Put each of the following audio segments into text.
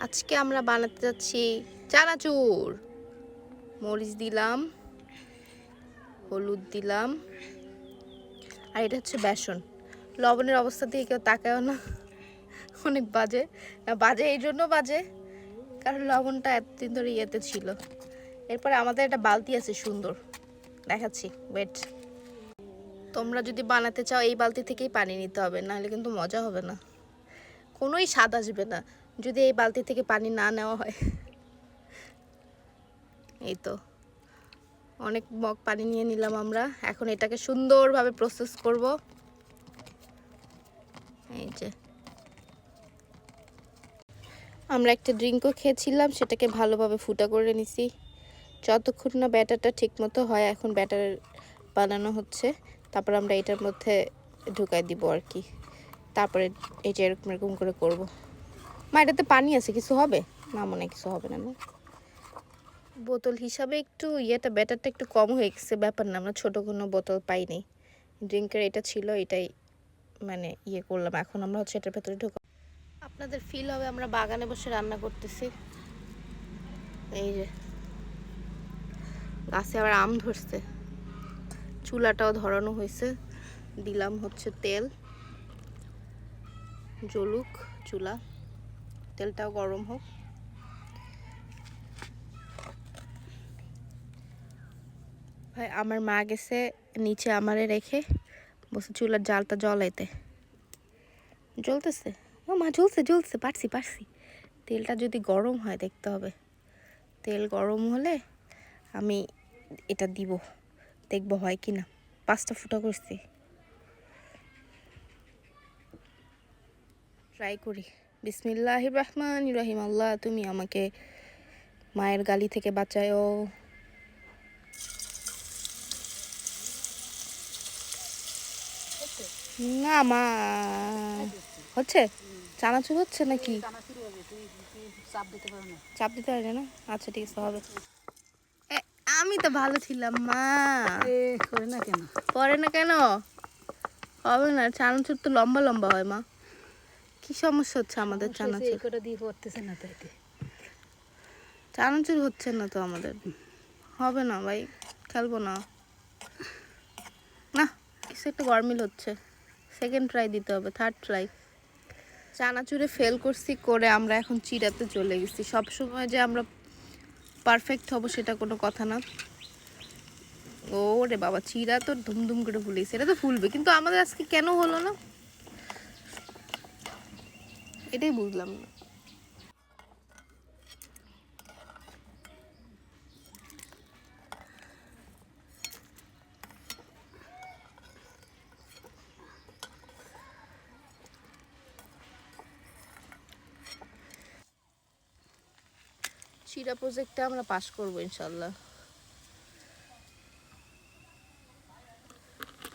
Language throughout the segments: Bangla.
আজকে আমরা বানাতে যাচ্ছি চানাচুর। মরিচ দিলাম, হলুদ দিলাম, আর এটা হচ্ছে বেসন। লবণের অবস্থা দিয়ে কেউ তাকায়ও না, অনেক বাজে। না বাজে এই জন্য বাজে কারণ লবণটা এতদিন ধরে ইয়েতে ছিল। এরপরে আমাদের একটা বালতি আছে সুন্দর, দেখাচ্ছি, ওয়েট। তোমরা যদি বানাতে চাও এই বালতি থেকেই পানি নিতে হবে, নাহলে কিন্তু মজা হবে না, কোনোই স্বাদ আসবে না যদি এই বালতি থেকে পানি না নেওয়া হয়। এই তো অনেক মগ পানি নিয়ে নিলাম আমরা। এখন এটাকে সুন্দরভাবে প্রসেস করব। এই যে আমরা একটা ড্রিঙ্কও খেয়েছিলাম, সেটাকে ভালোভাবে ফুটা করে নিছি। যতক্ষণ না ব্যাটারটা ঠিক মতো হয়, এখন ব্যাটার বানানো হচ্ছে। তারপর আমরা এটার মধ্যে ঢুকাই দিব আর কি। তারপরে এই যে এরকম এরকম করে করবো। মা এটাতে পানি আছে, কিছু হবে না? মনে কিছু হবে না। না, বোতল হিসাবে একটু ইয়েটা ব্যাটারটা একটু কম হয়ে গেছে, ব্যাপার না, আমরা ছোটো কোনো বোতল পাইনি। ড্রিঙ্কের এটা ছিল, এটাই মানে ইয়ে করলাম। এখন আমরা হচ্ছে এটার ভেতরে ঢুকাবো। আপনাদের ফিল হবে আমরা বাগানে বসে রান্না করতেছি। এই যে গাছে আবার আম ধরছে, চুলাটাও ধরানো হয়েছে। দিলাম হচ্ছে তেল, জ্বলুক চুলা, তেলটাও গরম হোক। ভাই আমার মা গেছে নিচে আমারে রেখে, বসে চুলার জালটা জ্বলাইতে। জ্বলতেছে, ও মা জ্বলছে জ্বলছে, পারছি পারছি। তেলটা যদি গরম হয় দেখতে হবে, তেল গরম হলে আমি এটা দিব, দেখবো হয় কি না। 5টা ফুটা করছি, ট্রাই করি। বিসমিল্লাহির রহমানির রহিম। আল্লাহ তুমি আমাকে মায়ের গালি থেকে বাঁচায়ও। না মা হচ্ছে চানাচুর হচ্ছে নাকি? চাপ দিতে পারে না? আচ্ছা ঠিক আছে, হবে। আমি তো ভালো ছিলাম মা। করে না কেন? পরে না কেন হবে না? চানাচুর তো লম্বা লম্বা হয় মা। কি সমস্যা হচ্ছে আমাদের? চানাচুর দিয়ে করতেছে না তাইতে। চানাচুর হচ্ছে না তো আমাদের, হবে না ভাই, খেলবো না। না কিছু একটা গরমিল হচ্ছে, সেকেন্ড ট্রাই দিতে হবে, থার্ড ট্রাই। চানাচুরে ফেল করছি করে আমরা এখন চিড়াতে চলে গেছি। সবসময় যে আমরা পারফেক্ট হব সেটা কোনো কথা না। ও রে বাবা, চিড়া তো ধুমধুম করে ফুলেছে, এটা তো ফুলবে, কিন্তু আমাদের আজকে কেন হলো না এটাই বুঝলাম না। চিড়া প্রজেক্টটা আমরা পাস করবো ইনশাল্লাহ,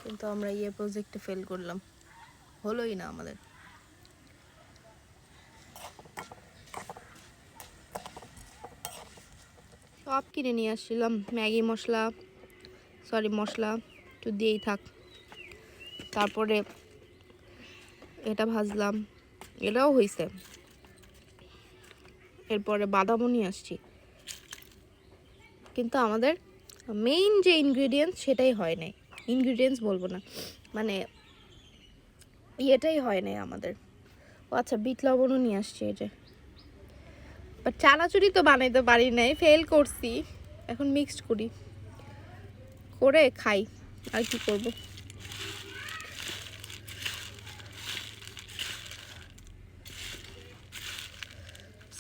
কিন্তু আমরা ইয়ে প্রজেক্টে ফেল করলাম, হলোই না আমাদের। সব কিনে নিয়ে আসছিলাম, ম্যাগি মশলা, সরি মশলা একটু দিয়েই থাক। তারপরে এটা ভাজলাম, এটাও হয়েছে। এরপরে বাদামও নিয়ে আসছি, কিন্তু আমাদের মেইন যে ইনগ্রিডিয়েন্টস সেটাই হয় নাই। ইনগ্রিডিয়েন্টস বলবো না, মানে ইয়েটাই হয় নাই আমাদের। ও আচ্ছা, বিট লবণও নিয়ে আসছি এই যে। বাট চানাচুরি তো বানাইতে পারি নাই, ফেল করছি। এখন মিক্সড করি, করে খাই, আর কি করব।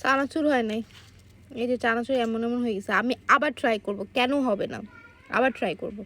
চানাচুর হয় নাই, এই যে চানাচুর এমন এমন হয়ে গেছে। আমি আবার ট্রাই করব, কেন হবে না, আবার ট্রাই করব।